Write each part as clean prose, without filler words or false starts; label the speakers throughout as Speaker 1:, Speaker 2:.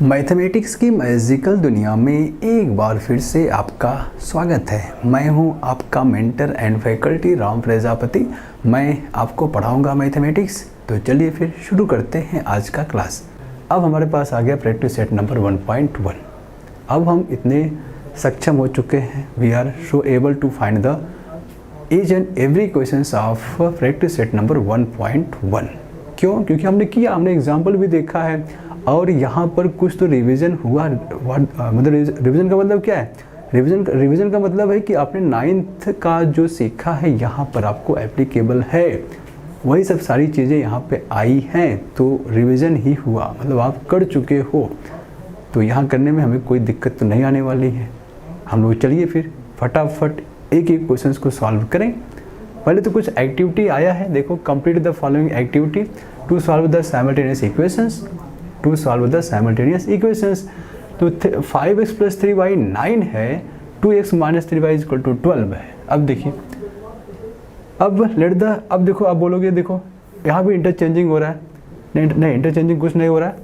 Speaker 1: Mathematics की magical दुनिया में एक बार फिर से आपका स्वागत है। मैं हूं आपका mentor and faculty Ram Prajapati. मैं आपको पढ़ाऊंगा मैथमेटिक्स। तो चलिए फिर शुरू करते हैं आज का क्लास। अब हमारे पास आ गया प्रैक्टिस सेट नंबर 1.1। अब हम इतने सक्षम हो चुके हैं, we are so able to find the each and every question of practice set number 1.1। क्यों? क्योंकि हमने एग्जाम्पल भी देखा है और यहाँ पर कुछ तो रिवीजन हुआ। मतलब रिवीजन का मतलब क्या है? रिवीजन का मतलब है कि आपने 9th का जो सीखा है यहाँ पर आपको एप्लीकेबल है, वही सब सारी चीज़ें यहाँ पे आई हैं। तो रिवीजन ही हुआ, मतलब आप कर चुके हो, तो यहाँ करने में हमें कोई दिक्कत तो नहीं आने वाली है। हम लोग चलिए फिर फटाफट एक एक क्वेश्चन को सॉल्व करें। पहले तो कुछ एक्टिविटी आया है, देखो complete the following activity to solve the simultaneous equations. To solve the simultaneous equations. तो 5x + 3y 9 है, 2x - 3y = 12 है। अब देखिए, अब देखो, आप बोलोगे देखो यहाँ भी इंटरचेंजिंग हो रहा है। नहीं इंटरचेंजिंग कुछ नहीं हो रहा है।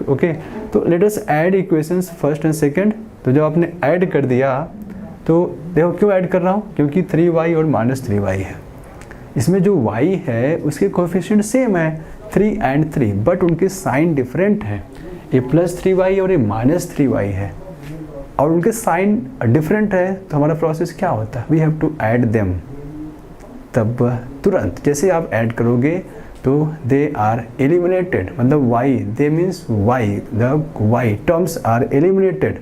Speaker 1: ओके, तो let us add equations first and second. तो जब आपने ऐड कर दिया तो देखो क्यों ऐड कर रहा हूँ, क्योंकि 3y और -3y है। इसमें जो y है उसके कोएफिशिएंट सेम है 3 and 3, बट उनके साइन डिफरेंट है। ये +3y और ये -3y है और उनके साइन डिफरेंट है। तो हमारा प्रोसेस क्या होता है? We have to add them. तब तुरंत जैसे आप ऐड करोगे तो दे आर एलिमिनेटेड, मतलब y they means y, the y terms are eliminated.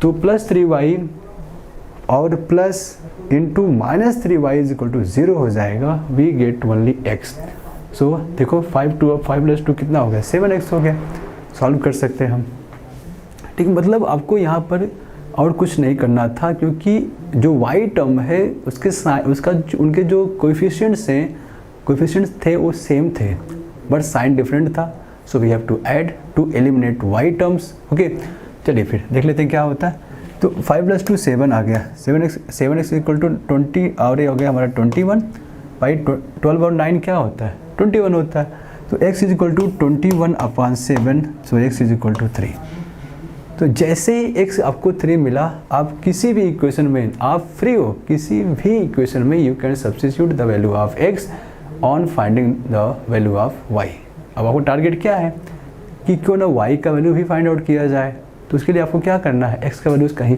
Speaker 1: तो +3y और प्लस इंटू -3y = 0 हो जाएगा। We get only x। So देखो 5 + 2 कितना हो गया? 7x हो गया। सॉल्व कर सकते हैं हम। ठीक, मतलब आपको यहाँ पर और कुछ नहीं करना था, क्योंकि जो y टर्म है उनके जो कोएफिशिएंट्स थे वो सेम थे, बट साइन डिफरेंट था। So we have to add to eliminate y terms. Okay, चलिए फिर देख लेते हैं क्या होता है। तो 5 + 2 7 आ गया। 7x = 20 और ये हो गया हमारा 21। भाई 12 और 9 क्या होता है? 21 होता है। तो x = 21/7, सो x = 3। तो जैसे ही x आपको 3 मिला, आप किसी भी इक्वेशन में आप फ्री हो, किसी भी इक्वेशन में you can substitute the value of x on finding the value of y। अब आपको टारगेट क्या है कि क्यों ना y का वैल्यू भी फाइंड आउट किया जाए। तो उसके लिए आपको क्या करना है? x का वैल्यू कहीं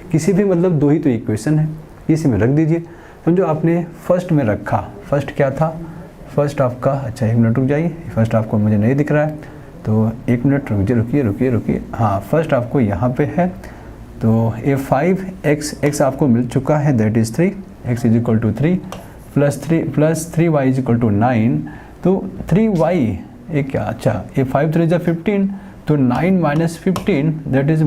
Speaker 1: किसी भी मतलब दो ही तो इक्वेशन है, इसी में रख दीजिए। समझो आपने फर्स्ट में रखा। फर्स्ट क्या था? फर्स्ट आपका, अच्छा 1 मिनट रुक जाइए, फर्स्ट आपको मुझे नहीं दिख रहा है, तो 1 मिनट रुकिए। हाँ, फर्स्ट आपको यहाँ पे है। तो ये 5x आपको मिल चुका है, दैट इज़ 3, x = 3 + 3y = 9। तो 3y ये क्या? अच्छा, ये 5 × 3 = 15, तो 9 - 15 that is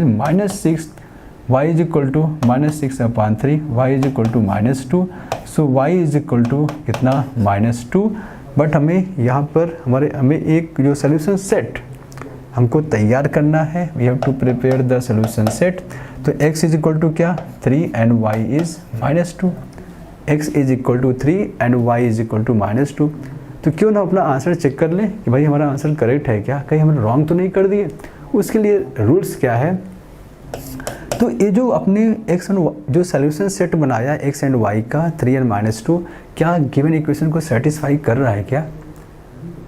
Speaker 1: -6। y = -6/3, y = -2। So y = कितना? -2। बट हमें यहाँ पर हमें एक जो सोल्यूशन सेट हमको तैयार करना है, we have to prepare the solution set. तो x = क्या? 3 and y is -2। x = 3 and y = -2। तो क्यों ना अपना आंसर चेक कर लें कि भाई हमारा आंसर करेक्ट है क्या, कहीं हमने रॉन्ग तो नहीं कर दिए। उसके लिए रूल्स क्या है? तो ये जो अपने x एंड जो सोल्यूशन सेट बनाया x एंड y का 3 and -2, क्या गिवन इक्वेशन को सेटिस्फाई कर रहा है क्या?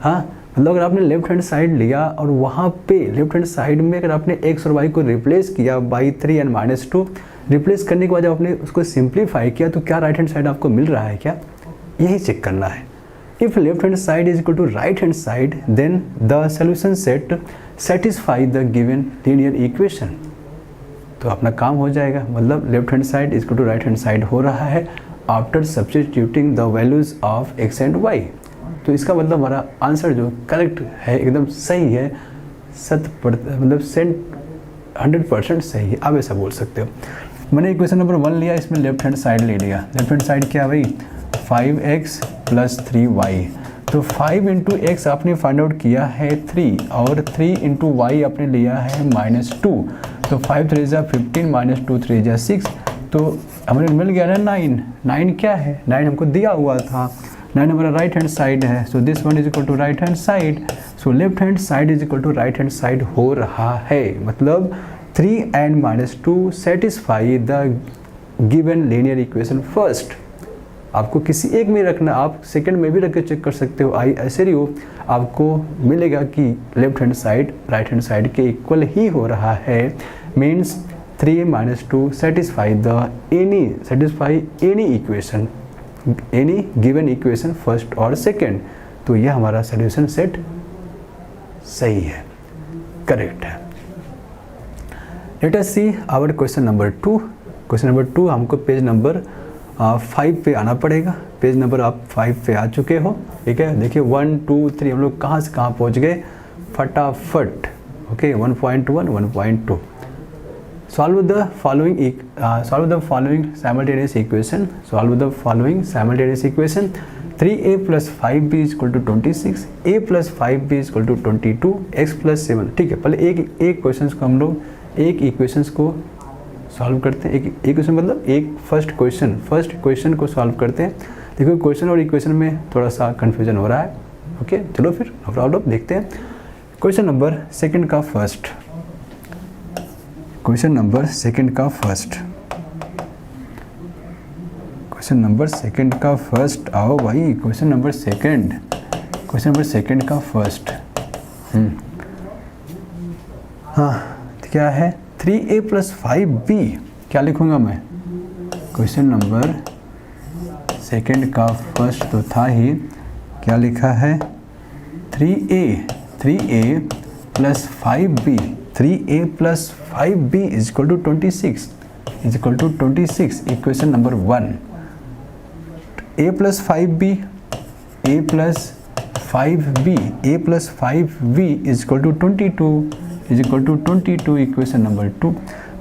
Speaker 1: हाँ, मतलब अगर आपने लेफ्ट हैंड साइड लिया और वहाँ पे लेफ्ट हैंड साइड में अगर आपने x और y को रिप्लेस किया बाई 3 and -2, रिप्लेस करने के बाद जब आपने उसको सिंप्लीफाई किया, तो क्या राइट हैंड साइड आपको मिल रहा है क्या? यही चेक करना है। If left hand side is equal to right hand side, then the solution set satisfy the given linear equation। तो अपना काम हो जाएगा, मतलब left hand side is equal to right hand side हो रहा है after substituting the values of x and y। तो इसका मतलब हमारा आंसर जो करेक्ट है, एकदम सही है, 100% सही है। आप ऐसा बोल सकते हो। मैंने इक्वेशन नंबर 1 लिया, इसमें लेफ्ट हैंड साइड ले लिया। लेफ्ट हैंड साइड क्या भाई? 5x + 3y। तो 5 × x आपने फाइंड आउट किया है 3, और 3 × y आपने लिया है -2। तो 5 × 3 = 15 -2 3 = 6। तो हमें मिल गया ना 9। 9 क्या है? 9 हमको दिया हुआ था। 9 हमारा राइट हैंड साइड है, so this one is equal to right hand side, so left hand side is equal to right hand side हो रहा है। मतलब 3 and -2 satisfy the given linear equation first. आपको किसी एक में रखना, आप सेकंड में भी रख के चेक कर सकते हो। आई ऐसे रही हो, आपको मिलेगा कि left hand side right hand side के इक्वल ही हो रहा है। Means 3 - 2 satisfy any equation, any given equation first और सेकंड। तो यह हमारा सोल्यूशन सेट सही है, करेक्ट है। Let us see our question number 2। Question number 2 हमको पेज नंबर 5 पे आना पड़ेगा। पेज नंबर आप 5 पे आ चुके हो, ठीक है। देखिए 1 2 3 हम लोग कहाँ से कहाँ पहुँच गए फटाफट। Okay 1.1 1.2 solve the following simultaneous equation. Solve the following simultaneous equation. 3a plus 5b is equal to 26, a plus 5b is equal to 22, x plus 7। ठीक है, पहले एक क्वेश्चंस को हम लोग एक इक्वेशंस को सॉल्व करते हैं। एक इक्वेशन मतलब एक फर्स्ट क्वेश्चन को सॉल्व करते हैं। देखो क्वेश्चन और इक्वेशन में थोड़ा सा कन्फ्यूजन हो रहा है। ओके चलो फिर नो प्रॉब्लम, देखते हैं क्वेश्चन नंबर सेकंड का फर्स्ट। क्वेश्चन नंबर सेकंड का फर्स्ट, क्वेश्चन नंबर सेकंड का फर्स्ट। आओ भाई, क्वेश्चन नंबर सेकंड का फर्स्ट। हाँ क्या है, 3a plus 5b। क्या लिखूंगा मैं, क्वेश्चन नंबर सेकंड का फर्स्ट तो था ही, क्या लिखा है 3a plus 5b, 3a plus 5b is equal to 26 equation number 1। a plus 5b a plus 5b is equal to 22 equation number 2।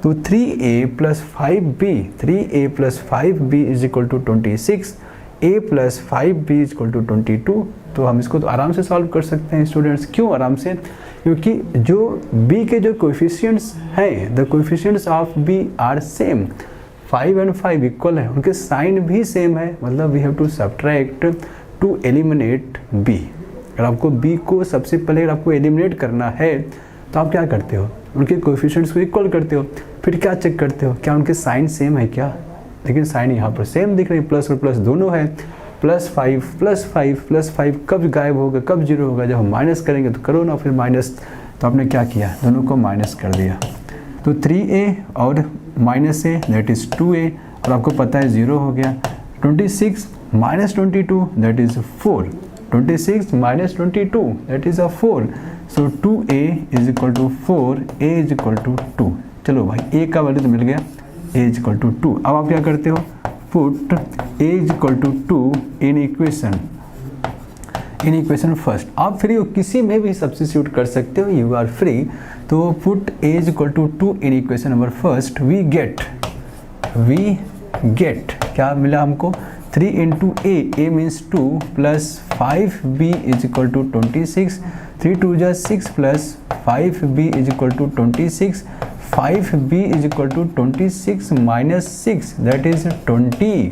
Speaker 1: तो 3a plus 5b is equal to 26, a plus 5b is equal to 22। तो हम इसको तो आराम से solve कर सकते हैं स्टूडेंट्स। क्यों आराम से, क्योंकि जो b के जो कोएफिशिएंट्स हैं, the coefficients of b are same, 5 and 5 equal है, उनके साइन भी सेम है। मतलब we have to subtract to eliminate b। अगर आपको b को सबसे पहले अगर आपको एलिमिनेट करना है तो आप क्या करते हो, उनके कोएफिशिएंट्स को इक्वल करते हो, फिर क्या चेक करते हो क्या उनके साइन सेम है क्या। लेकिन साइन यहाँ पर सेम दिख रहे हैं, प्लस और प्लस दोनों है। +5 कब गायब होगा, कब जीरो होगा, जब हम माइनस करेंगे। तो करो ना फिर माइनस। तो आपने क्या किया, दोनों को माइनस कर दिया। तो 3a और minus a that is 2a, और आपको पता है 0 हो गया। 26 - 22 that is 4, 26 - 22 that is 4। So 2a is equal to 4, a is equal to 2। चलो भाई a का वैल्यू तो मिल गया, a इज इक्वल टू 2। अब आप क्या करते हो, put a is equal to 2 in equation first. आप फ्री हो, किसी में भी सब्स्टिट्यूट कर सकते हो, यू आर फ्री। तो put a is equal to 2 in equation number first. We get क्या मिला हमको, 3 into a means 2 plus 5b is equal to 26, 3 2 जा 6 plus 5b is equal to 26, 5b is equal to 26 minus 6 that is 20।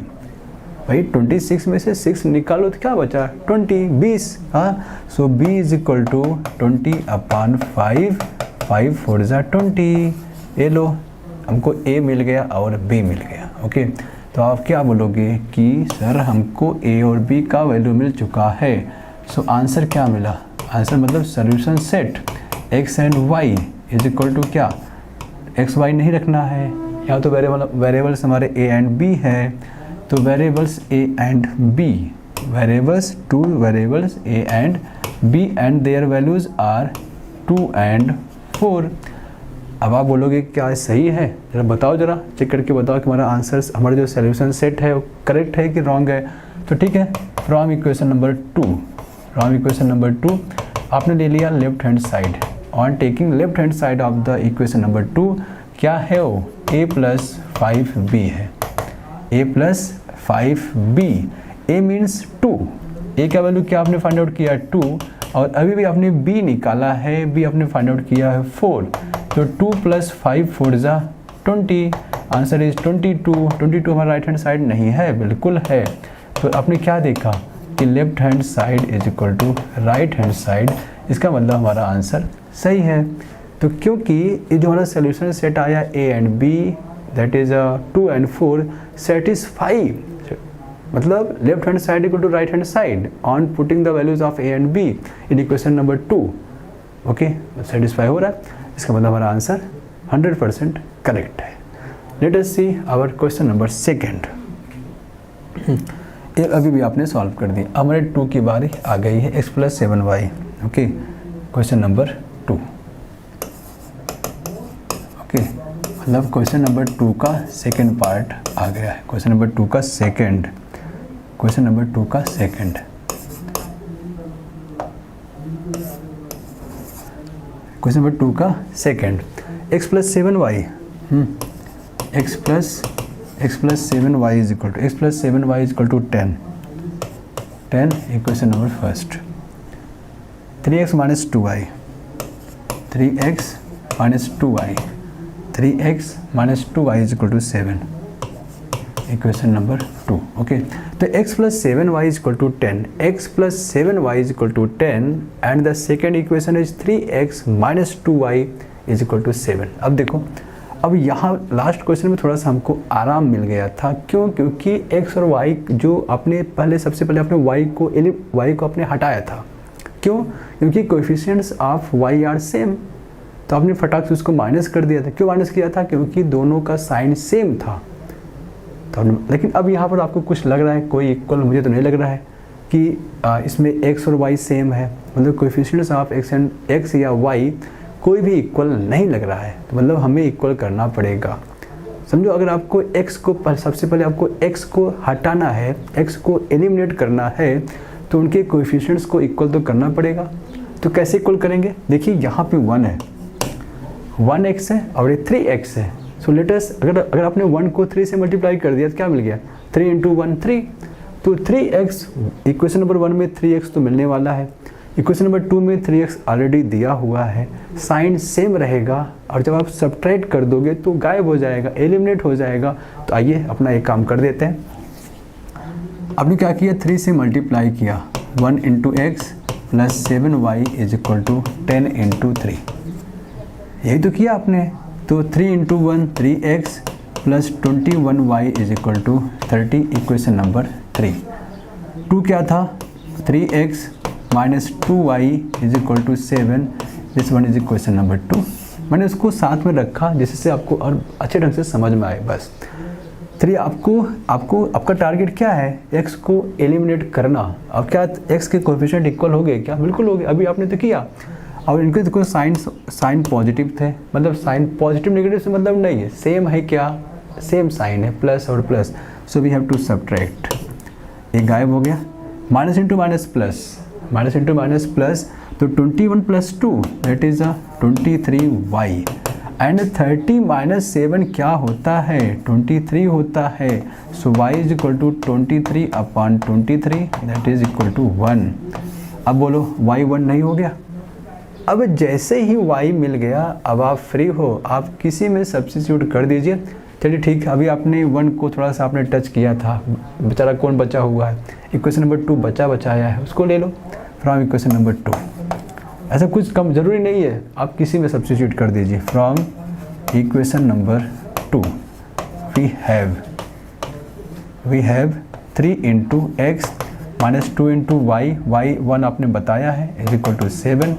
Speaker 1: भाई 26 में से 6 निकालो तो क्या बचा, 20। हाँ, सो b इज इक्वल टू 20/5, 5 4 जा 20। ये लो, हमको a मिल गया और b मिल गया। ओके तो आप क्या बोलोगे कि सर हमको a और b का वैल्यू मिल चुका है। सो आंसर क्या मिला, आंसर मतलब solution set x and y is equal to क्या, x y नहीं रखना है, यहाँ तो वेरिएबल्स हमारे a एंड b है। तो variables a and b, two variables a and b and their values are 2 and 4। अब आप बोलोगे क्या सही है, जरा बताओ, जरा चेक करके बताओ कि हमारा आंसर, हमारा जो सोल्यूशन सेट है वो करेक्ट है कि रॉन्ग है। तो ठीक है, फ्रॉम इक्वेशन नंबर 2 आपने ले लिया left hand side. On taking left hand side of the equation number 2 क्या है वो, a plus 5b है, a plus 5b, a means 2, a का वैल्यू क्या आपने फाइंड आउट किया 2, और अभी भी आपने b निकाला है, b आपने फाइंड आउट किया है 4। तो 2 + 5 4 जा 20, आंसर इज 22। 22 हमारा राइट हैंड साइड नहीं है, बिल्कुल है। तो आपने क्या देखा कि left hand side is equal to right hand side, इसका मतलब हमारा आंसर सही है। तो क्योंकि ये जो हमारा सोल्यूशन सेट आया A and B that is 2 and 4 satisfy, मतलब left hand side equal to right hand side on putting the values of A and B in equation number 2। Okay, satisfy हो रहा है, इसका मतलब हमारा आंसर 100% करेक्ट है। Let us see our question number 2। ये अभी भी आपने सॉल्व कर दी। अब हमारे 2 की बारी आ गई है, x + 7y। Okay, question number 2। Okay, मतलब क्वेश्चन नंबर 2 का सेकंड पार्ट आ गया है। क्वेश्चन नंबर 2 का सेकंड, क्वेश्चन नंबर 2 का सेकंड। क्वेश्चन नंबर 2 का second, x + 7y, x + 7y is equal to, x + 7y is equal to 10। Equation number first. 3x - 2y, 3x - 2y, 3x - 2y is equal to 7, equation number 2। Okay, तो x + 7y is equal to 10, x + 7y is equal to 10 and the second equation is 3x - 2y is equal to 7। अब देखो, अब यहाँ last question में थोड़ा सा हमको आराम मिल गया था। क्यों? क्योंकि x और y जो आपने पहले, सबसे पहले आपने y को आपने हटाया था। क्यों? क्योंकि coefficients of y are same, तो आपने फटाक से उसको माइनस कर दिया था। क्यों माइनस किया था? क्योंकि दोनों का साइन सेम था। तो लेकिन अब यहाँ पर आपको कुछ लग रहा है, कोई इक्वल मुझे तो नहीं लग रहा है कि इसमें x और y सेम है, मतलब कोएफिशिएंट्स ऑफ x या y कोई भी इक्वल नहीं लग रहा है, तो मतलब हमें इक्वल करना पड़ेगा। समझो, अगर आपको x को सबसे पहले आपको x को हटाना है, x को एलिमिनेट करना है, तो उनके कोएफिशिएंट्स को इक्वल तो करना पड़ेगा। तो कैसे इक्वल करेंगे? देखिए, यहाँ पे 1 है, 1x है और ये 3x है। सो लेट अस, अगर आपने 1 को 3 से मल्टीप्लाई कर दिया तो क्या मिल गया? 3 × 1 3। तो 3x, इक्वेशन नंबर 1 में 3x तो मिलने वाला है, इक्वेशन नंबर 2 में 3x ऑलरेडी दिया हुआ है, साइन सेम रहेगा और जब आप सब्ट्रैक्ट कर दोगे तो गायब हो जाएगा, एलिमिनेट हो जाएगा। तो आइए अपना एक काम कर देते हैं। आपने क्या किया? 3 से मल्टीप्लाई किया, 1 × x + 7y is equal to 10 × 3, यही तो किया आपने। तो 3 × 1 3x + 21y is equal to 30, equation number 3। 2 क्या था? 3x - 2y is equal to 7, this one is equation number 2। मैंने उसको साथ में रखा जिससे आपको और अच्छे ढंग से समझ में आए बस। 3 आपका टारगेट क्या है? x को एलिमिनेट करना। अब क्या x के कोएफिशिएंट इक्वल हो गए क्या? बिल्कुल हो गए, अभी आपने तो किया। और इनके देखो साइन पॉजिटिव थे, मतलब साइन पॉजिटिव नेगेटिव से मतलब नहीं है, सेम है। क्या? सेम साइन है, प्लस और plus. So we have to subtract, ये गायब हो गया, minus into minus plus, minus into minus plus, तो 21 + 2 दैट इज 23y एंड 30 - 7 क्या होता है? 23 होता है। So y is equal to 23/23 that is equal to 1। अब बोलो y 1 नहीं हो गया? अब जैसे ही y मिल गया, अब आप फ्री हो, आप किसी में सब्स्टिट्यूट कर दीजिए। चलिए ठीक है, अभी आपने 1 को थोड़ा सा आपने टच किया था, बेचारा कौन बचा हुआ है? इक्वेशन नंबर 2 बचाया है, उसको ले लो फ्रॉम इक्वेशन नंबर 2। ऐसा कुछ कम जरूरी नहीं है, आप किसी में सब्स्टिट्यूट कर दीजिए। From equation number 2 we have 3 × x - 2 × y 1 आपने बताया है इज इक्वल टू 7।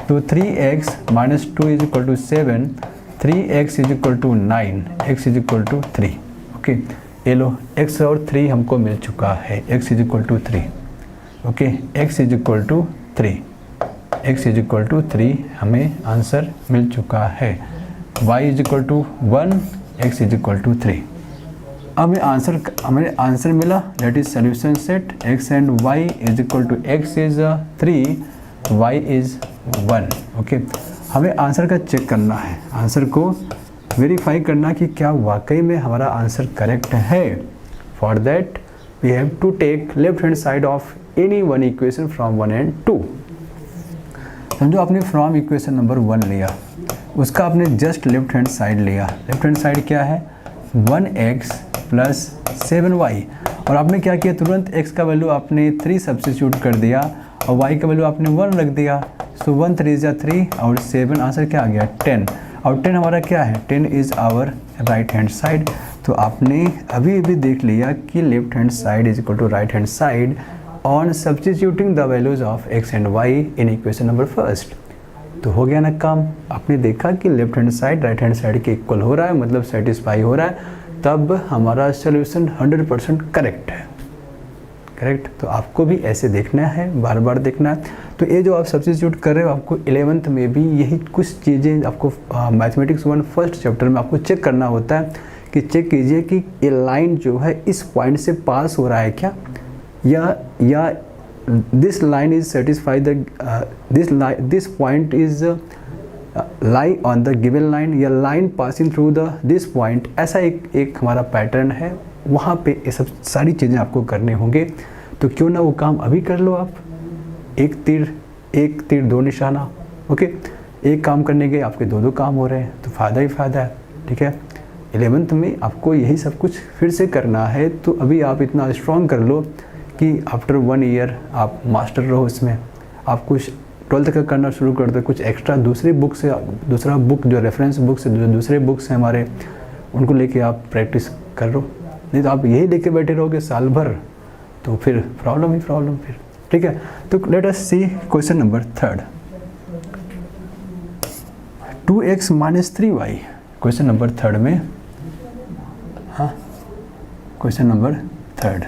Speaker 1: तो 3x - 2 is equal to 7, 3x is equal to 9, x is equal to 3। Okay, ये लो x और 3 हमको मिल चुका है, x is equal to 3। Okay, x is equal to 3, x is equal to 3 हमें आंसर मिल चुका है। y is equal to 1, x is equal to 3। अब हमें आंसर मिला, that is solution set x and y is equal to x is 3, y is 1। Okay, हमें answer का check करना है, आंसर को वेरीफाई करना कि क्या वाकई में हमारा आंसर करेक्ट है। For that we have to take left hand side of any one equation from 1 and 2। समझो आपने फ्रॉम इक्वेशन नंबर 1 लिया, उसका आपने जस्ट लेफ्ट हैंड साइड लिया। लेफ्ट हैंड साइड क्या है? 1x + 7y। और आपने क्या किया, तुरंत x का वैल्यू आपने 3 सब्स्टिट्यूट कर दिया और y का वैल्यू आपने 1 रख दिया। सो 1 3 जा 3 और 7, आंसर क्या आ गया 10। और 10 हमारा क्या है, 10 is our right hand side. तो आपने अभी देख लिया कि left hand side is equal to right hand side on substituting the values of x and y in equation number first. तो हो गया ना काम। आपने देखा कि left hand side right hand side के इक्वल हो रहा है, मतलब सेटिस्फाई हो रहा है, तब हमारा सोल्यूशन 100% करेक्ट है। करेक्ट। तो आपको भी ऐसे देखना है, बार बार देखना है। तो ये जो आप सब्स्टिट्यूट कर रहे हो, आपको 11th में भी यही कुछ चीज़ें आपको मैथमेटिक्स 1 फर्स्ट चैप्टर में आपको चेक करना होता है कि चेक कीजिए कि ये लाइन जो है इस पॉइंट से पास हो रहा है क्या, या this line is satisfy the this point is lie on the given line, या line passing through the this point. ऐसा एक हमारा पैटर्न है, वहाँ पे ये सब सारी चीज़ें आपको करने होंगे। तो क्यों ना वो काम अभी कर लो आप, एक तीर 2 निशाना। ओके, एक काम करने के आपके 2 काम हो रहे हैं, तो फ़ायदा ही फ़ायदा है। ठीक है, 11th में आपको यही सब कुछ फिर से करना है। तो अभी आप इतना स्ट्रॉन्ग कर लो कि आफ्टर 1 ईयर आप मास्टर रहो इसमें। आप कुछ 12th का करना शुरू कर दो, कुछ एक्स्ट्रा दूसरी बुक से, दूसरा बुक जो रेफरेंस बुक से, जो दूसरे बुक्स हैं हमारे, उनको लेके आप प्रैक्टिस कर लो। नहीं तो आप यही लेके बैठे रहोगे साल भर, तो फिर प्रॉब्लम ही प्रॉब्लम फिर। ठीक है, तो let us see question number 3। 2x - 3y question number 3 में, हाँ question number 3।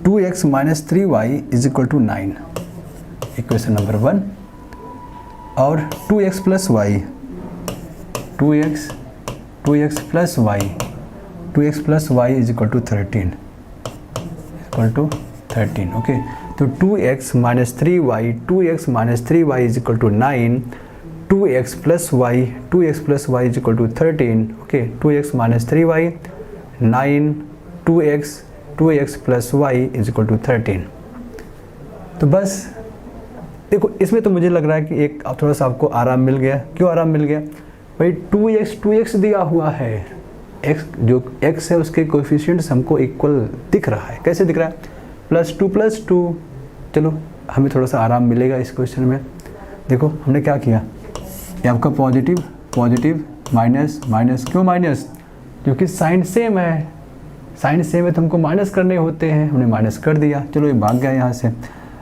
Speaker 1: Two x minus 3y is equal to 9, equation number 1। और 2x plus y, 2x plus y, 2x plus y is equal to 13, okay. तो 2x minus 3y, 2x minus 3y is equal to 9, 2x plus y, 2x plus y is equal to 13, okay. 2x minus 3y 9, 2x plus y is equal to 13। तो बस देखो, इसमें तो मुझे लग रहा है कि एक थोड़ा सा आपको आराम मिल गया। क्यों आराम मिल गया भाई, 2x दिया हुआ है, x जो x है उसके कोएफिशिएंट्स हमको इक्वल दिख रहा है। कैसे दिख रहा है, +2 चलो हमें थोड़ा सा आराम मिलेगा इस क्वेश्चन में। देखो हमने क्या किया, ये आपका पॉजिटिव माइनस, क्यों माइनस, क्योंकि साइन सेम है, तो हमको माइनस करने होते हैं, हमने माइनस कर दिया। चलो ये भाग गया यहाँ से।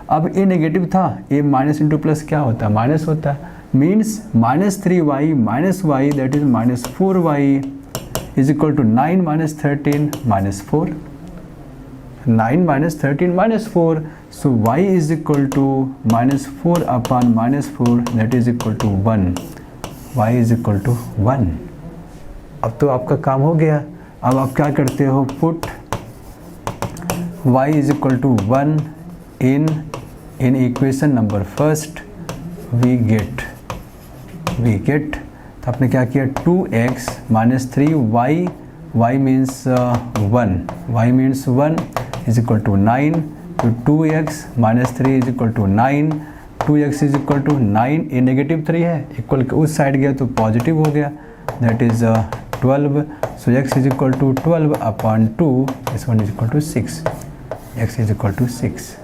Speaker 1: अब ये नेगेटिव था, ये माइनस इंटू प्लस क्या होता है, माइनस होता है। Means -3y minus y that is -4y is equal to 9 - 13 -4, 9 - 13 -4। So y is equal to -4 upon -4 that is equal to 1, y is equal to 1। अब तो आपका काम हो गया। अब आप क्या करते हो, put y is equal to 1 in equation number first, we get तो आपने क्या किया, 2x minus 3y, y means 1 is equal to 9, तो 2x minus 3 is equal to 9, 2x is equal to 9, ये नेगेटिव 3 है, इक्वल उस साइड गया तो पॉजिटिव हो गया, that is 12। So x is equal to 12 upon 2, this one is equal to 6, x is equal to 6,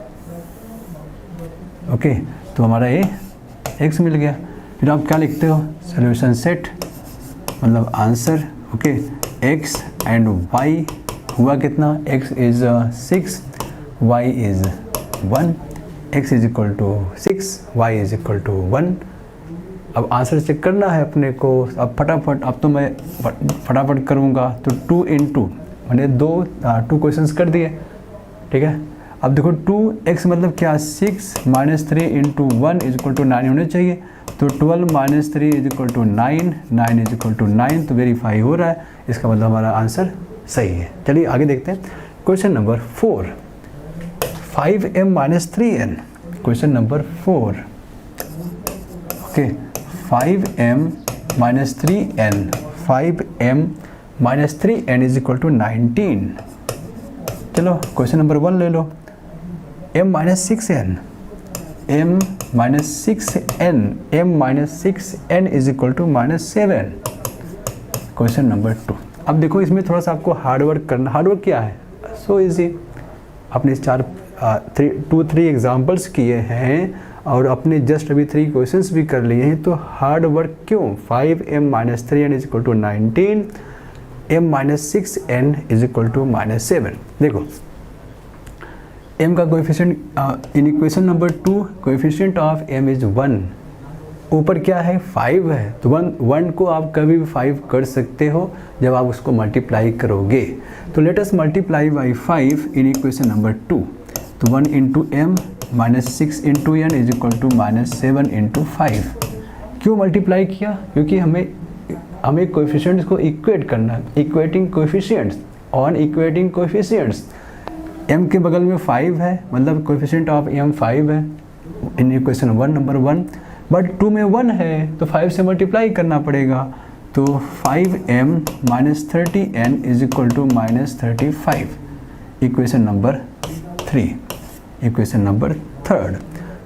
Speaker 1: okay. तो हमारा ये x मिल गया। फिर आप क्या लिखते हो, सोल्यूशन सेट, मतलब answer, okay. x and y हुआ कितना, x is 6, y is 1, x is equal to 6, y is equal to 1। अब आंसर चेक करना है अपने को। अब फटाफट, अब तो मैं फटाफट करूँगा। तो 2 × 2 मैंने 2 क्वेश्चंस कर दिए, ठीक है। अब देखो 2x मतलब क्या, 6 - 3 × 1 इज इक्वल टू 9 होने चाहिए। तो 12 - 3 is equal to 9, 9 is equal to 9, तो वेरीफाई हो रहा है, इसका मतलब हमारा आंसर सही है। चलिए आगे देखते हैं। Question number 4, 5m - 3n, question number 4, okay. 5m - 3n, 5m - 3n is equal to 19। चलो क्वेश्चन नंबर 1 ले लो, m - 6n, m -6n, m -6n is equal to -7। Question number 2। अब देखो इसमें थोड़ा सा आपको हार्डवर्क करना। हार्डवर्क क्या है? So easy. आपने 2-3 एग्जाम्पल्स किए हैं और अपने जस्ट अभी 3 क्वेश्चंस भी कर लिए हैं, तो हार्ड वर्क क्यों? 5m - 3n is equal to 19, m - 6n is equal to -7। देखो m का coefficient in equation number 2, coefficient of m is 1। ऊपर क्या है? 5 है, तो 1 को आप कभी भी 5 कर सकते हो जब आप उसको मल्टीप्लाई करोगे। तो let us multiply by 5 in equation number 2। तो 1 into m -6 into n is equal to -7 into 5। क्यों मल्टीप्लाई किया? क्योंकि हमें कोएफिशिएंट्स को इक्वेट करना है। Equating coefficients on equating coefficients. m के बगल में 5 है, मतलब कोएफिशिएंट ऑफ m 5 है इन इक्वेशन 1 नंबर 1, बट 2 में 1 है तो 5 से मल्टीप्लाई करना पड़ेगा। तो 5m - 30n is equal to -35। Equation number 3, equation number 3।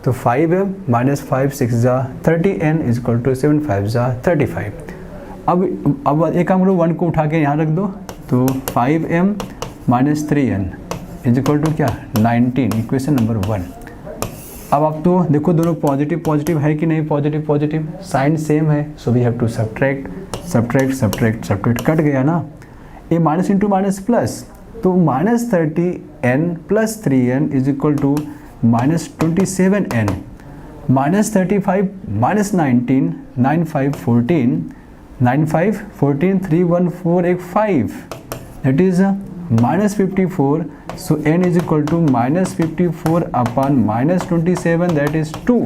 Speaker 1: तो 5m - 5 6 जा 30n इज इक्वल टू 7 5 जा 35। अब एक काम करो, 1 को उठा के यहाँ रख दो, तो 5m - 3n is equal to क्या? 19। Equation number 1। अब आप तो देखो दोनों पॉजिटिव पॉजिटिव है कि नहीं? पॉजिटिव पॉजिटिव, साइन सेम है, so we have to subtract, कट गया ना। ये माइनस इंटू माइनस प्लस, तो -30n + 3n is equal to -27n। -35 -19, 9 5 14, 9 5 14, 3 1 4 1 5, that is -54। So n is equal to -54 upon -27, that is 2।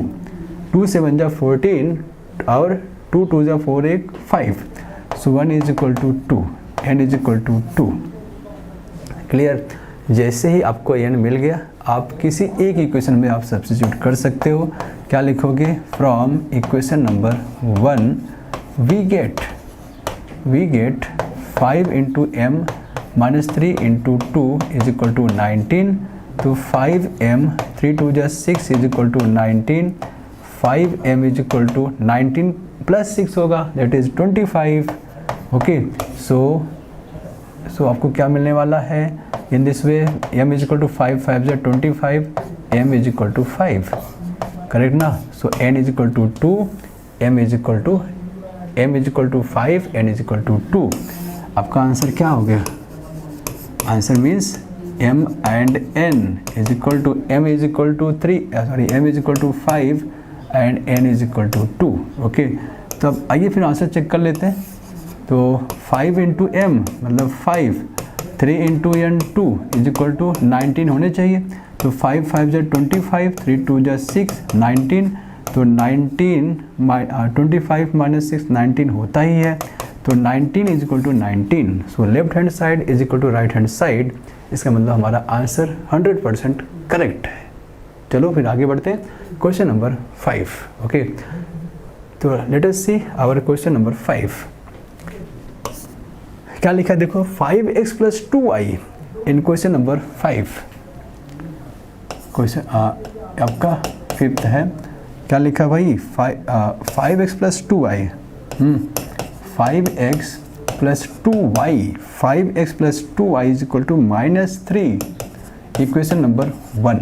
Speaker 1: 2 7 जा 14 और 2 2 जा 4 1 5। So 1 is equal to 2, n is equal to 2। Clear? जैसे ही आपको n मिल गया, आप किसी एक इक्वेशन में आप सब्स्टिट्यूट कर सकते हो। क्या लिखोगे? From equation number 1 we get 5 into m -3 into 2 is equal to 19। तो 5m 3 2 जा 6 is equal to 19। 5m is equal to 19 + 6 होगा, दैट इज 25। ओके, सो आपको क्या मिलने वाला है? In this way m is equal to 5 5 जा 25, m is equal to 5, correct ना? So n is equal to 2, m is equal to 5, n is equal to 2। आपका answer क्या हो गया? Answer means m and n is equal to m is equal to 5 and n is equal to 2। Okay, तो अब आइए फिर answer check कर लेते हैं। तो 5 इंटू m मतलब 5, 3 into n 2 is equal to 19 होने चाहिए। तो 5 5 जा 25, 3 2 जा 6, 19। तो 19 25 - 6 19 होता ही है, तो 19 is equal to 19। So left hand side is equal to right hand side. इसका मतलब हमारा आंसर 100% करेक्ट है। चलो फिर आगे बढ़ते हैं, क्वेश्चन नंबर 5। ओके, तो let us see our question number 5। क्या लिखा है? देखो 5x + 2y इन क्वेश्चन नंबर 5। क्वेश्चन आपका 5th है। क्या लिखा भाई? 5x + 2y 5x + 2y 5x + 2y is equal to -3। Equation number 1।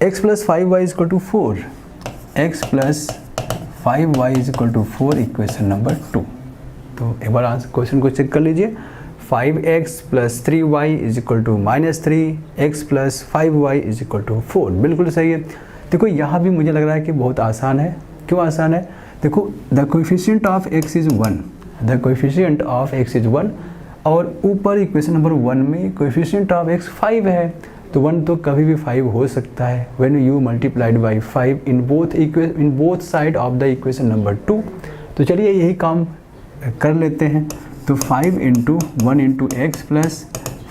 Speaker 1: x + 5y is equal to 4, x + 5y is equal to 4। Equation number 2। तो एक बार आंसर क्वेश्चन को check कर लीजिए। 5x + 3y is equal to -3, x + 5y is equal to 4। बिल्कुल सही है। देखो यहाँ भी मुझे लग रहा है कि बहुत आसान है। क्यों आसान है? देखो the coefficient of x is 1, the coefficient of x is 1, और ऊपर इक्वेशन नंबर 1 में कोएफिशिएंट ऑफ x 5 है, तो 1 तो कभी भी 5 हो सकता है when you multiplied by 5 in both side of the equation number 2। तो चलिए यही काम कर लेते हैं। तो 5 into 1 into x +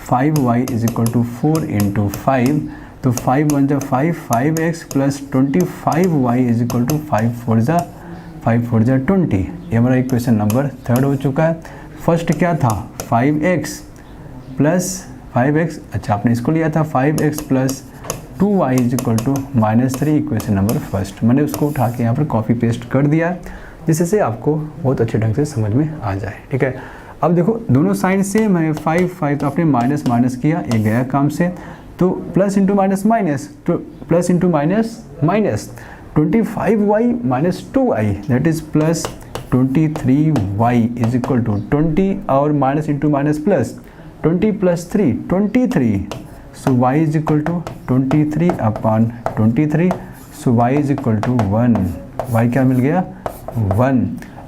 Speaker 1: 5y is equal to 4 into 5। तो 5 1 जा 5, 5x + 25y is equal to 5 4 जा 20। ये हमारा इक्वेशन नंबर 3 हो चुका है। फर्स्ट क्या था? 5x, अच्छा आपने इसको लिया था 5x + 2y is equal to -3 equation number first. मैंने उसको उठा के यहाँ पर कॉपी पेस्ट कर दिया जिससे आपको बहुत अच्छे ढंग से समझ में आ जाए, ठीक है। अब देखो दोनों साइड से मैं 5 तो आपने माइनस माइनस किया, ये गया काम से, तो प्लस इंटू माइनस माइनस, तो plus into minus minus 25y minus 2i that is plus 23y is equal to 20 और minus into minus plus 20 plus 3 23, so y is equal to 23 upon 23, so y is equal to 1, y क्या मिल गया 1।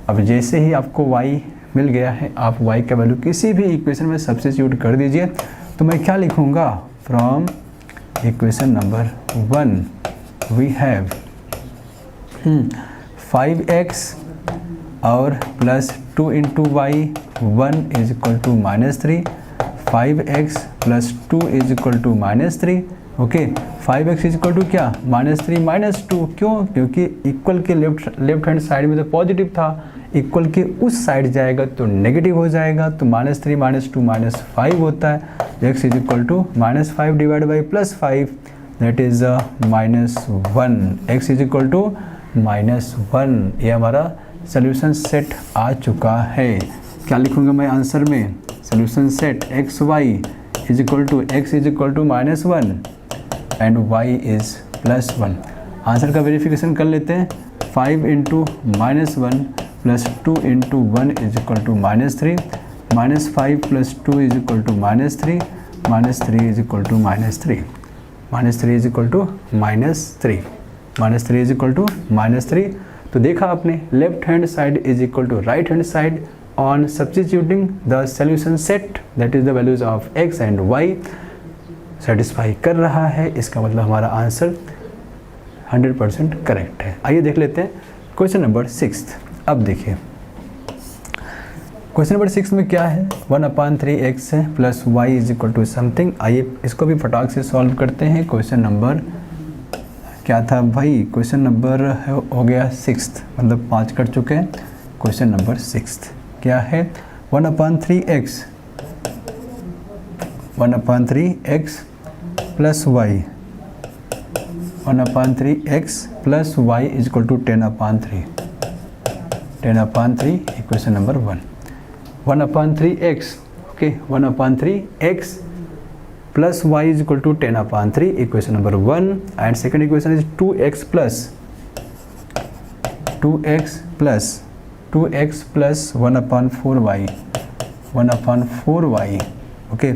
Speaker 1: अब जैसे ही आपको y मिल गया है आप y का वैल्यू किसी भी इक्वेशन में सब्स्टिट्यूट कर दीजिए, तो मैं क्या लिखूँगा, from equation number 1 we have 5x और plus 2 into y 1 is equal to -3, 5x plus 2 is equal to -3, okay. 5x is equal to क्या -3 -2, क्यों, क्योंकि इक्वल के लेफ्ट हैंड साइड में तो पॉजिटिव था, इक्वल के उस साइड जाएगा तो नेगेटिव हो जाएगा, तो -3 -2 -5 होता है। x is equal to -5 divide by +5 that is -1, x is equal to -1। ये हमारा सोल्यूशन सेट आ चुका है। क्या लिखूंगा मैं आंसर में, solution set x y is equal to x is equal to -1 and y is +1। Answer का वेरिफिकेशन कर लेते हैं। 5 into -1 plus 2 into 1 is equal to -3, -5 plus 2 is equal to -3, -3 is equal to -3, -3 is equal to -3, -3 is equal to -3। तो देखा आपने, left hand side is equal to right hand side on substituting the solution set that is the values of x and y satisfy कर रहा है। इसका मतलब हमारा answer 100% correct है। आइए देख लेते हैं क्वेश्चन नंबर 6। अब देखिए क्वेश्चन नंबर 6 में क्या है, 1/3x plus y is equal to something. आइए इसको भी फटाक से सॉल्व करते हैं। क्वेश्चन नंबर क्या था भाई, क्वेश्चन नंबर हो गया 6, मतलब 5 कर चुके हैं। क्वेश्चन नंबर 6 क्या है, 1/3x plus y, 1/3x plus y is equal to 10/3, 10/3 equation number 1। 1/3x, okay, 1/3x plus y is equal to 10/3 equation number 1 and second equation is 2x plus 1/4y 1/4y, okay,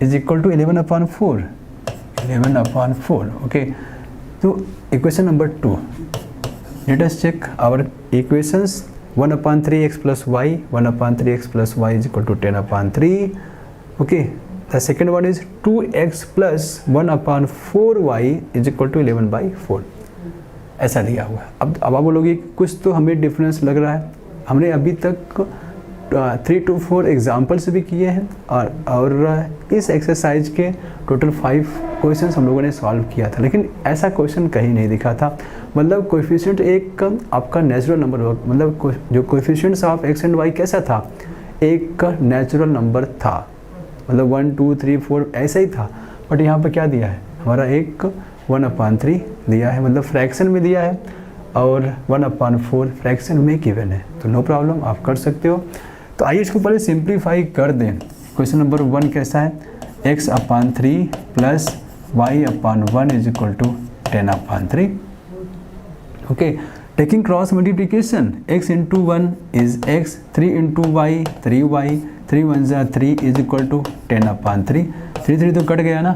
Speaker 1: is equal to 11/4, okay। तो equation number 2, let us check our equations। 1/3x plus y, 1/3x plus y is equal to 10/3, okay। The second one is 2x plus 1/4y is equal to 11/4, ऐसा दिया हुआ है। अब आप बोलोगे कुछ तो हमें डिफरेंस लग रहा है। हमने अभी तक 3 to 4 एग्जाम्पल्स भी किए हैं और इस एक्सरसाइज के टोटल 5 क्वेश्चंस हम लोगों ने सॉल्व किया था, लेकिन ऐसा क्वेश्चन कहीं नहीं दिखा था। मतलब कोएफिशिएंट एक आपका नेचुरल नंबर होगा, मतलब जो coefficients of x and y कैसा था, एक नेचुरल नंबर था, मतलब 1 2 3 4 ऐसा ही था। बट यहाँ पर क्या दिया है, हमारा एक 1/3 दिया है, मतलब फ्रैक्शन में दिया है, और 1/4 फ्रैक्शन में गिवन है। तो नो प्रॉब्लम, आप कर सकते हो। तो आइए इसको पहले सिंप्लीफाई कर दें। क्वेश्चन नंबर 1 कैसा है, x/3 plus y/1 is equal to 10/3, okay. Taking cross multiplication, x into 1 is x, 3 into y 3y, 3 1 जा 3 इज इक्वल टू 10/3। 3 तो कट गया ना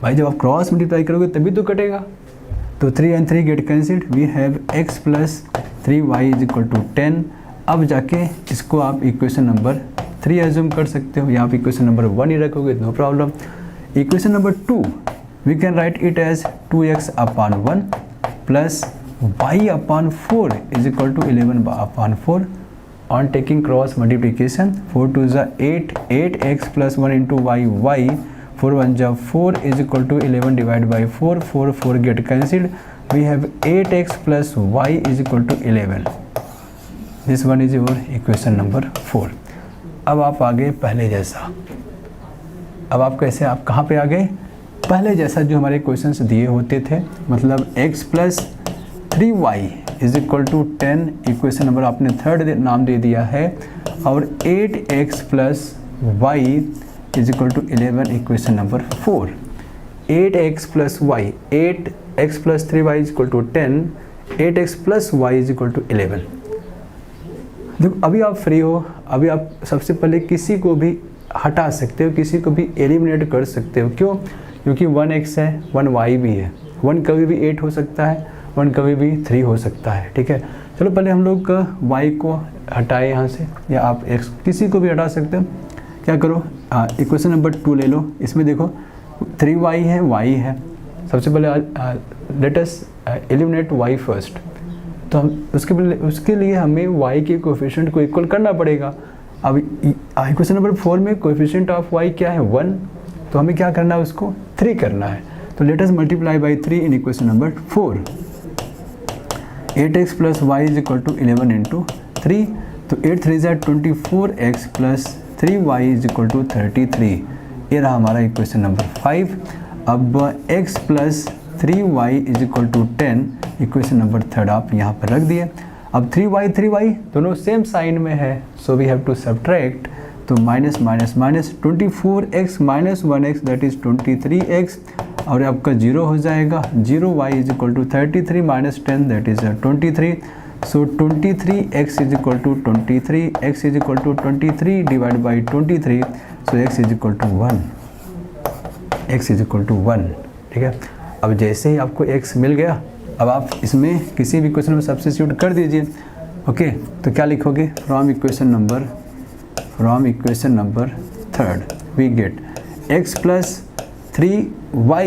Speaker 1: भाई, जब आप क्रॉस मल्टीप्लाई करोगे तभी तो कटेगा। तो 3 and 3 get cancelled, we have x plus 3y is equal to 10। अब जाके इसको आप इक्वेशन नंबर 3 एज्यूम कर सकते हो, यहाँ पे इक्वेशन नंबर 1 ही रखोगे, no problem. Equation number 2 we can write it as 2x/1 plus y/4 is equal to 11/4 on taking cross multiplication। 4 2 is 8, 8x plus 1 into y, 4 1 is 4 is equal to 11 divided by 4, 4 get cancelled, we have 8x plus y is equal to 11। this one is your equation number 4। अब आप आ गए पहले जैसा। अब आप कैसे, आप कहाँ पे आ गए, पहले जैसा जो हमारे क्वेश्चंस दिए होते थे, मतलब x plus 3y is equal to 10, equation number आपने थर्ड नाम दे दिया है, और 8x plus y is equal to 11, equation number 4। 8x plus y, 8x plus 3y is equal to 10, 8x plus y is equal to 11। देखो अभी आप free हो, अभी आप सबसे पहले किसी को भी हटा सकते हो, किसी को भी एलिमिनेट कर सकते हो। क्यों? क्योंकि 1x है, 1y भी है, 1 कभी भी 8 हो सकता है, 1 कभी भी 3 हो सकता है। ठीक है, चलो पहले हम लोग y को हटाए यहाँ से, या आप x किसी को भी हटा सकते हो। क्या करो, इक्वेशन नंबर 2 ले लो। इसमें देखो 3y है, y है। सबसे पहले let us eliminate y first. तो हम उसके लिए हमें y के कोएफिशिएंट को इक्वल करना पड़ेगा। अब इक्वेशन नंबर 4 में कोएफिशिएंट ऑफ y क्या है, 1, तो हमें क्या करना है, उसको 3 करना है। तो let us multiply by 3 in equation number 4। 8x plus y is equal to 11 into 3, तो 8 3 ज़ा 24x plus 3y is equal to 33। ये रहा हमारा इक्वेशन नंबर 5। अब x plus 3y is equal to 10, equation number 3 आप यहाँ पर रख दिए। अब 3y दोनों सेम साइन में है, so we have to subtract. तो minus minus minus 24x minus 1x that is 23x, और आपका 0 हो जाएगा। 0y is equal to 33 minus 10 that is 23। So 23x is equal to 23, x is equal to 23 divide by 23, so x is equal to 1, x is equal to 1। ठीक है, अब जैसे ही आपको x मिल गया, अब आप इसमें किसी भी क्वेश्चन में सब्स्टिट्यूट कर दीजिए। ओके, तो क्या लिखोगे, from equation number 3 we get x plus 3y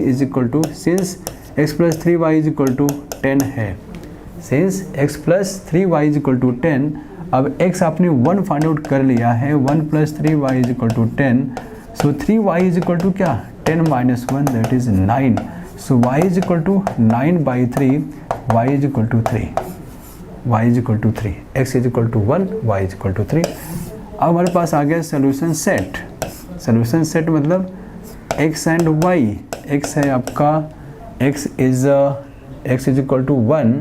Speaker 1: is equal to, since x plus 3y is equal to 10 है, since x plus 3y is equal to 10, अब x आपने 1 फाइंड आउट कर लिया है, 1 plus 3y is equal to 10, so 3y is equal to क्या, 10 minus 1 that is 9, so y is equal to 9 by 3, y is equal to 3, y is equal to 3, x is equal to 1, y is equal to 3। अब हमारे पास आ गया solution set. Solution set मतलब x and y, x है आपका, x is equal to 1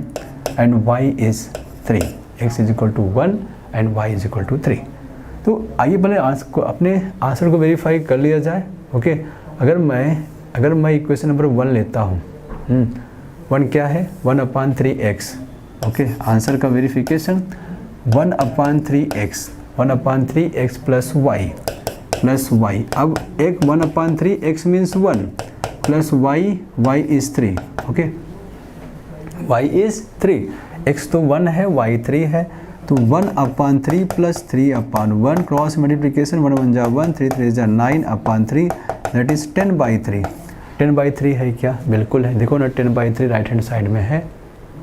Speaker 1: and y is 3, x is equal to 1 and y is equal to 3। तो आइए पहले अपने आंसर को वेरीफाई कर लिया जाए। ओके, अगर मैं इक्वेशन नंबर 1 लेता हूँ, 1 क्या है, 1/3x। ओके, आंसर का verification 1/3x, 1/3x plus y। अब एक 1/3x means 1 plus y is 3। Okay, y is 3, x तो 1 है, y 3 है, तो 1/3 प्लस 3/1, क्रॉस मल्टीप्लिकेशन 1 1 जा 1, 3 3 जा 9/3 दैट इज 10/3। 10/3 है क्या, बिल्कुल है। देखो ना 10/3 राइट हैंड साइड में है,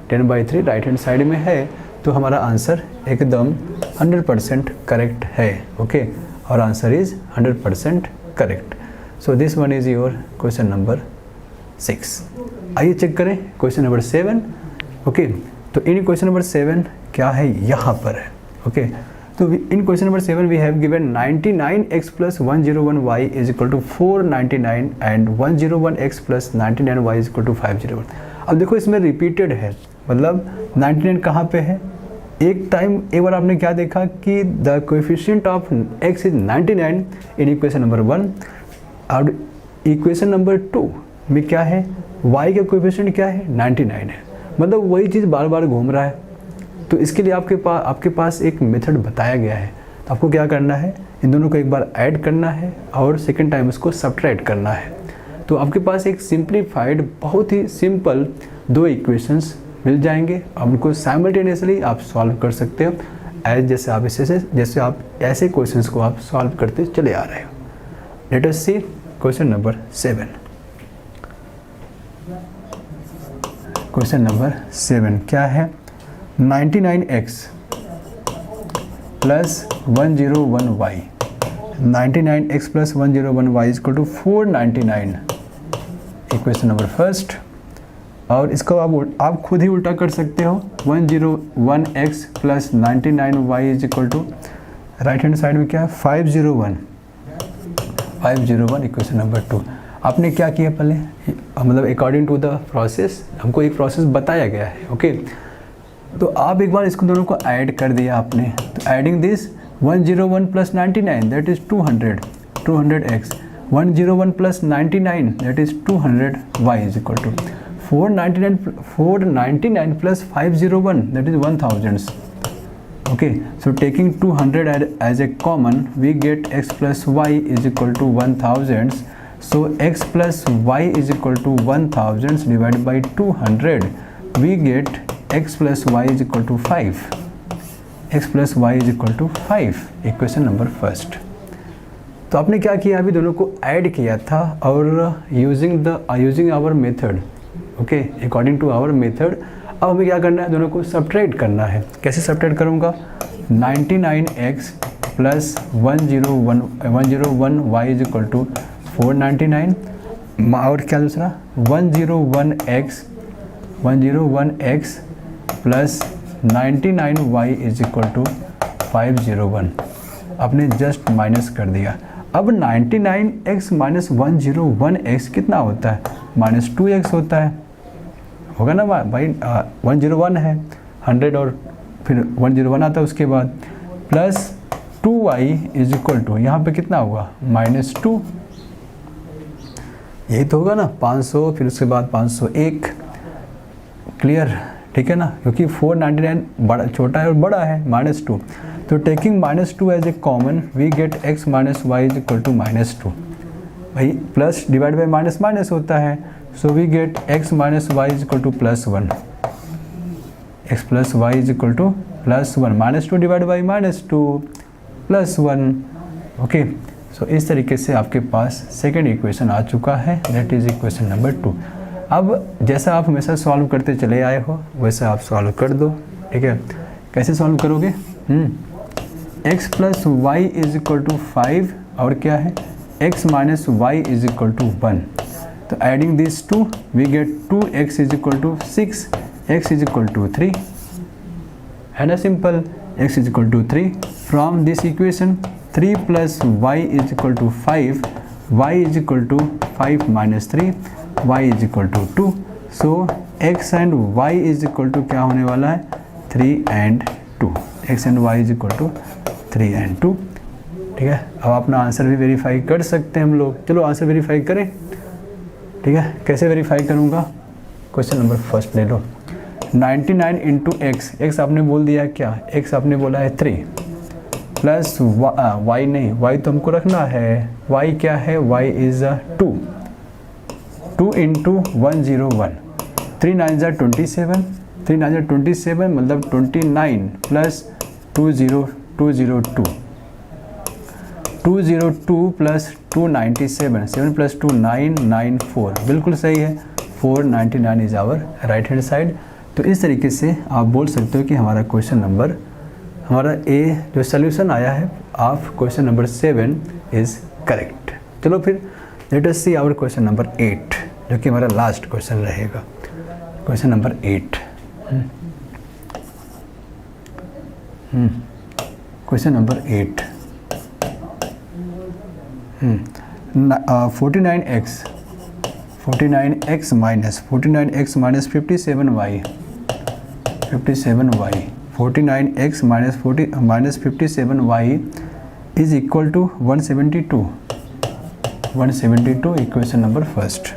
Speaker 1: 10/3 राइट हैंड साइड में है, तो हमारा आंसर एकदम 100% करेक्ट है। ओके, और answer is 100% correct. So this one is your question number 6। आइए चेक करें क्वेश्चन नंबर 7। ओके, तो इन क्वेश्चन नंबर 7 क्या है, यहाँ पर है। ओके, तो in question number 7 we have given 99x plus 101y is equal to 499 and 101x plus 99y is equal to 501। अब देखो इसमें रिपीटेड है, मतलब 99 कहाँ पे है, एक बार आपने क्या देखा कि the coefficient of x is 99 in equation number 1, और इक्वेशन नंबर 2 में क्या है, y का कोएफिशिएंट क्या है, 99 है, मतलब वही चीज़ बार बार घूम रहा है। तो इसके लिए आपके पास एक मेथड बताया गया है। तो आपको क्या करना है, इन दोनों को एक बार ऐड करना है और सेकेंड टाइम उसको सब्ट्रैक्ट करना है। तो आपके पास एक सिंप्लीफाइड, बहुत ही सिंपल 2 इक्वेशंस मिल जाएंगे। आप उनको साइमल्टेनियसली आप सॉल्व कर सकते हो, जैसे आप ऐसे क्वेश्चंस को आप सॉल्व करते चले आ रहे हो। Let us see question number 7। Question number 7 क्या है, 99x plus 101y, 99x plus 101y is equal to 499, equation number first. और इसको आप खुद ही उल्टा कर सकते हो, 101x plus 99y is equal to, right hand side में क्या है, 501 501 इक्वेशन नंबर 2। आपने क्या किया पहले, मतलब अकॉर्डिंग टू द प्रोसेस हमको एक प्रोसेस बताया गया है। ओके, तो आप एक बार इसको दोनों को ऐड कर दिया आपने। तो adding this 101 plus 99 that is 200x, 101 plus 99 that is 200 y is equal to 499 plus 501 that is 1000। Okay, so taking 200 as a common, we get x plus y is equal to 1000. So x plus y is equal to 1000 divided by 200. We get x plus y is equal to 5. x plus y is equal to 5. Equation number first. तो आपने क्या किया, अभी दोनों को add किया था और using our method, okay, according to our method. अब हमें क्या करना है, दोनों को सब्ट्रैक्ट करना है। कैसे सब्ट्रैक्ट करूँगा, 99x plus 101 y is equal to 499 और क्या दूसरा 101x plus 99y is equal to 501। आपने जस्ट माइनस कर दिया। अब 99x माइनस 101x कितना होता है, माइनस 2x होता है, होगा ना भाई। 101 है 100 और फिर 101 आता है उसके बाद, plus 2y is equal to यहाँ पे कितना होगा, -2। यही तो होगा ना, 500 फिर उसके बाद 501। क्लियर, ठीक है ना, क्योंकि 499 बड़ा छोटा है और बड़ा है -2। तो taking -2 as a common we get x minus y is equal to -2। भाई plus divide by minus minus होता है, so we get x minus y is equal to +1, x plus y is equal to +1, -2 divided by -2 +1। Okay, सो इस तरीके से आपके पास second equation आ चुका है, that is equation number 2। अब जैसा आप हमेशा सॉल्व करते चले आए हो वैसा आप सॉल्व कर दो, ठीक है। कैसे सॉल्व करोगे, x plus y is equal to 5 और क्या है x minus y is equal to 1। तो adding this two we get 2x is equal to 6, x is equal to 3, है ना simple. x is equal to 3 from this equation 3 plus y is equal to 5, y is equal to 5 minus 3, y is equal to 2। So x and y is equal to क्या होने वाला है, 3 and 2। x and y is equal to 3 and 2, ठीक है। अब अपना answer भी verify कर सकते हैं हम लोग। चलो आंसर वेरीफाई करें, ठीक है। कैसे वेरीफाई करूँगा, क्वेश्चन नंबर फर्स्ट ले लो। 99 इंटू एक्स, एक्स आपने बोल दिया क्या, एक्स आपने बोला है 3 प्लस वाई नहीं, वाई तो हमको रखना है, वाई क्या है, वाई इज़ 2, 2 इंटू 101, 3 9 ज़ा 27, 3 9 ज़ा 27 मतलब 29 प्लस 202 प्लस 297, 7 प्लस 2 994, बिल्कुल सही है। 499 is our right hand side. तो इस तरीके से आप बोल सकते हो कि हमारा क्वेश्चन नंबर, हमारा ए जो सोल्यूशन आया है of question number 7 is correct. चलो फिर let us see our question number 8 जो कि हमारा लास्ट क्वेश्चन रहेगा। Question number 8, question number 8, 49x minus 57y, 49x minus 57y is equal to 172 equation number first.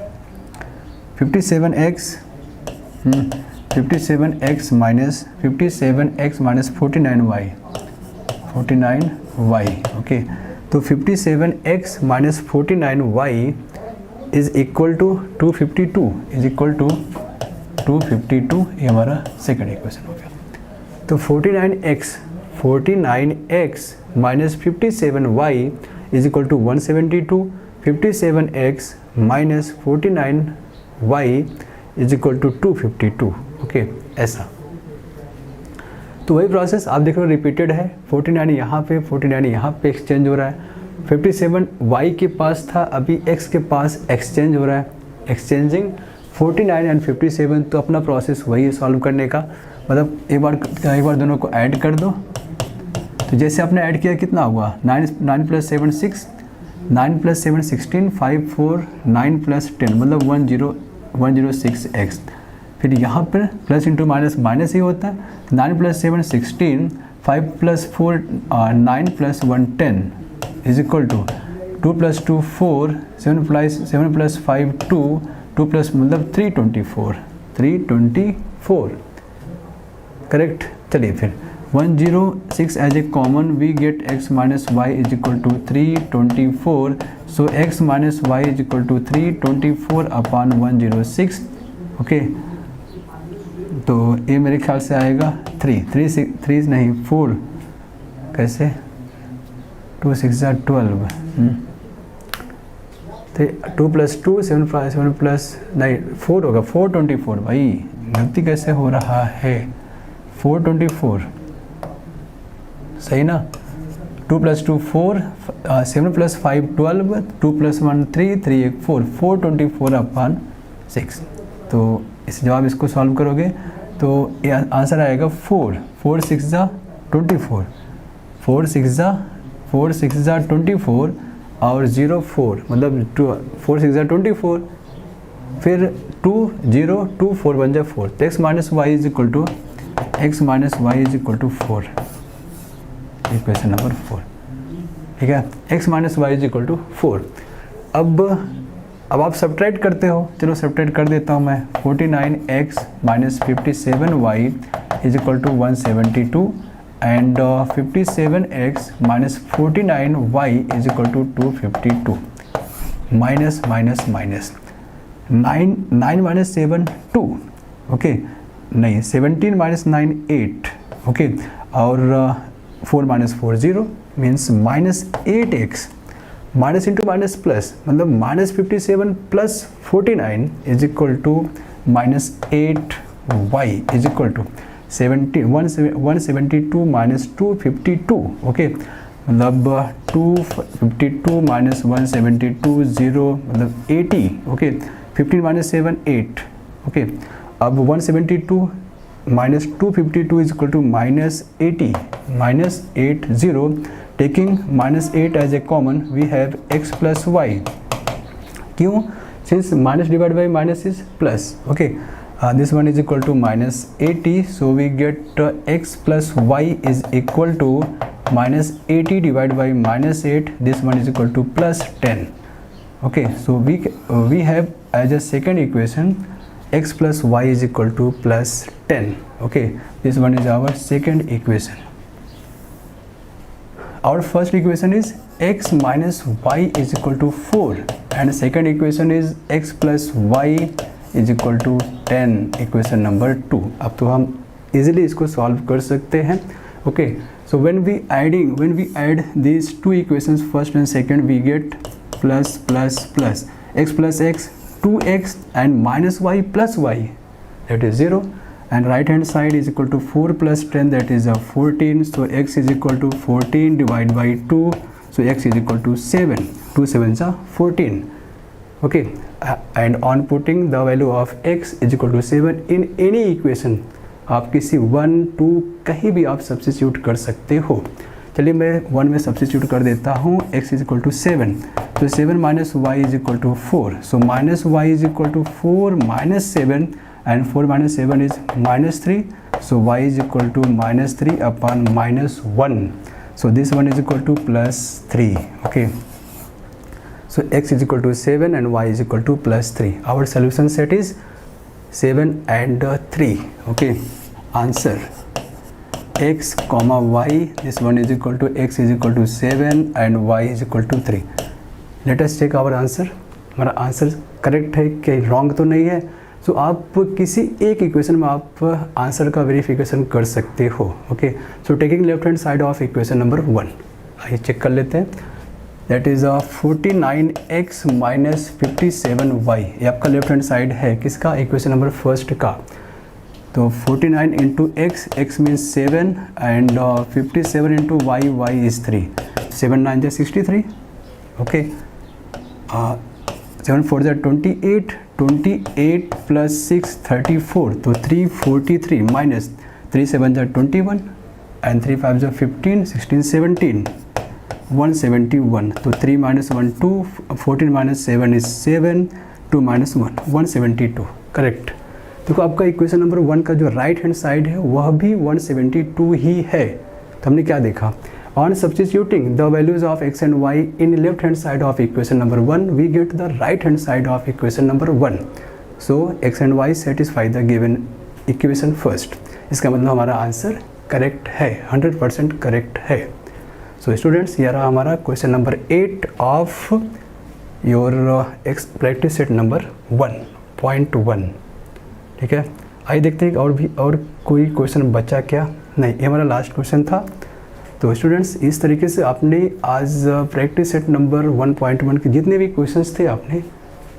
Speaker 1: 57x minus 49y, okay. तो 57x minus 49y is equal to 252, is equal to 252, ये हमारा second equation हो गया। तो 49x minus 57y is equal to 172, 57x minus 49y is equal to 252, okay, ऐसा। तो वही process आप देख रहे हो रिपीटेड है। 49 यहाँ पे, 49 यहाँ पे एक्सचेंज हो रहा है। 57 y के पास था, अभी x के पास एक्सचेंज हो रहा है, एक्सचेंजिंग 49 एंड 57। तो अपना प्रोसेस वही है सॉल्व करने का, मतलब एक बार दोनों को ऐड कर दो। तो जैसे आपने ऐड किया कितना हुआ, 9 प्लस 7 6, 9 प्लस 7 16, 5 4 9 प्लस 10 मतलब 106x। फिर यहाँ पर प्लस इंटू माइनस माइनस ही होता है। 9 plus 7 16, 5 plus 4 9 plus 1 10 is equal to 2 plus 2 4, 7 plus 5 2 plus मतलब 324 करेक्ट। चलिए फिर 106 as a common we get x minus y is equal to 324। So x minus y is equal to 324 upon 106। ओके, तो ये मेरे ख्याल से आएगा 3 नहीं 4, कैसे 2 6 12, 2 प्लस 2 7 प्लस नहीं 4 होगा 424। भाई गलती कैसे हो रहा है, 424 सही ना। 2 प्लस 2 4, 7 प्लस 5 12, 2 प्लस 1 3, 3 1 4, 424 अपॉन 6। तो इस जवाब इसको सॉल्व करोगे तो ये आंसर आएगा 4 6 जा 24, 4 6 जा 24 और 0 4 मतलब 4 6 जा 24, फिर 2 0 2 4 बन जाए 4। तो x minus y is equal to 4, equation number 4। ठीक है, x minus y is equal to 4। अब आप सब्ट्रैक्ट करते हो, चलो सब्ट्रैक्ट कर देता हूँ मैं। 49x minus 57y is equal to 172 and 57x minus 49y is equal to 252। Minus 9 minus 7 2, okay नहीं 17 माइनस 9 8, ओके और 4 minus 4 0 means minus 8x। Minus into minus plus मतलब minus 57 plus 49 is equal to minus 8y is equal to 172 minus 252। Okay मतलब 252 minus 172 0 मतलब 80। Okay 15 minus 7 8। Okay अब 172 minus 252 is equal to minus 80 minus 80। Taking minus 8 as a common we have x plus y. क्यों? Since minus divide by minus is plus. Okay this one is equal to minus 80, so we get x plus y is equal to minus 80 divided by minus 8. This one is equal to plus 10. Okay, so we have as a second equation x plus y is equal to plus 10. Okay, this one is our second equation. Our first equation is x minus y is equal to 4 and second equation is x plus y is equal to 10, equation number 2। अब तो हम easily इसको solve कर सकते हैं। Okay so when we add these two equations first and second we get plus plus plus x plus x 2x and minus y plus y that is 0 and right hand side is equal to 4 plus 10 that is 14। So x is equal to 14 divide by 2, so x is equal to 7, 2 7 14। okay and on putting the value of x is equal to 7 in any equation, आप किसी 1 2 कहीं भी आप substitute कर सकते हो। चलिए मैं 1 में सब्स्टिट्यूट कर देता हूँ, x इज इक्वल टू 7, तो 7 minus y is equal to 4, so minus y is equal to 4 minus 7 and 4 minus 7 is minus 3, so y is equal to minus 3 upon minus 1, so this one is equal to plus 3। Okay so x is equal to 7 and y is equal to plus 3. Our solution set is 7 and 3. Okay, answer x comma y, this one is equal to x is equal to 7 and y is equal to 3. Let us check our answer. हमारा answer correct है कि wrong तो नहीं है। सो आप किसी एक equation में आप आंसर का वेरिफिकेशन कर सकते हो। Okay so taking left hand side of equation number 1, आइए चेक कर लेते हैं। That is 49x minus 57y, ये आपका लेफ्ट हैंड साइड है किसका, इक्वेशन नंबर फर्स्ट का। तो 49 into x means 7 and 57 into y is 3, 7 9 63। Okay 7 4 28 plus 6 34, तो 343 माइनस 3 7 21 एंड 3 5 15 16 17। 171, तो 3 - 1 2, 14 - 7 is 7, 2 - 1 172, करेक्ट। देखो आपका इक्वेशन नंबर 1 का जो राइट हैंड साइड है वह भी 172 ही है। तो हमने क्या देखा, on substituting the values of x and y in left hand side of equation number 1 we get the right hand side of equation number 1। So x and y satisfy the given equation first. इसका मतलब हमारा answer correct है, 100% correct है। So students, ये रहा हमारा question number 8 of your practice set number 1.1। ठीक है, आइए देखते हैं और कोई क्वेश्चन बचा क्या। नहीं, ये हमारा लास्ट क्वेश्चन था। तो स्टूडेंट्स, इस तरीके से आपने आज प्रैक्टिस सेट नंबर 1.1 के जितने भी क्वेश्चंस थे आपने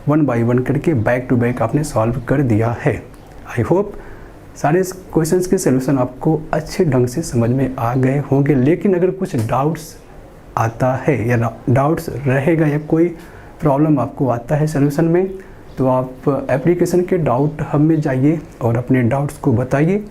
Speaker 1: 1 बाय 1 करके बैक टू बैक आपने सॉल्व कर दिया है। आई होप सारे क्वेश्चंस के सलूशन आपको अच्छे ढंग से समझ में आ गए होंगे। लेकिन अगर कुछ डाउट्स आता है या डाउट्स रहेगा या कोई प्रॉब्लम आपको आता है सलूशन में, तो आप एप्लीकेशन के डाउट हब में जाइए और अपने डाउट्स को बताइए,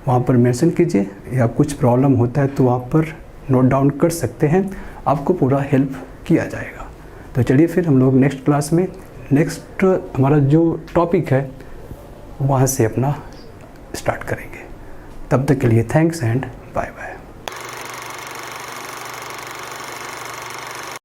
Speaker 1: वहाँ पर मेंशन कीजिए। या कुछ प्रॉब्लम होता है तो वहाँ पर नोट डाउन कर सकते हैं, आपको पूरा हेल्प किया जाएगा। तो चलिए फिर हम लोग नेक्स्ट क्लास में नेक्स्ट हमारा जो टॉपिक है वहाँ से अपना स्टार्ट करेंगे। तब तक के लिए थैंक्स एंड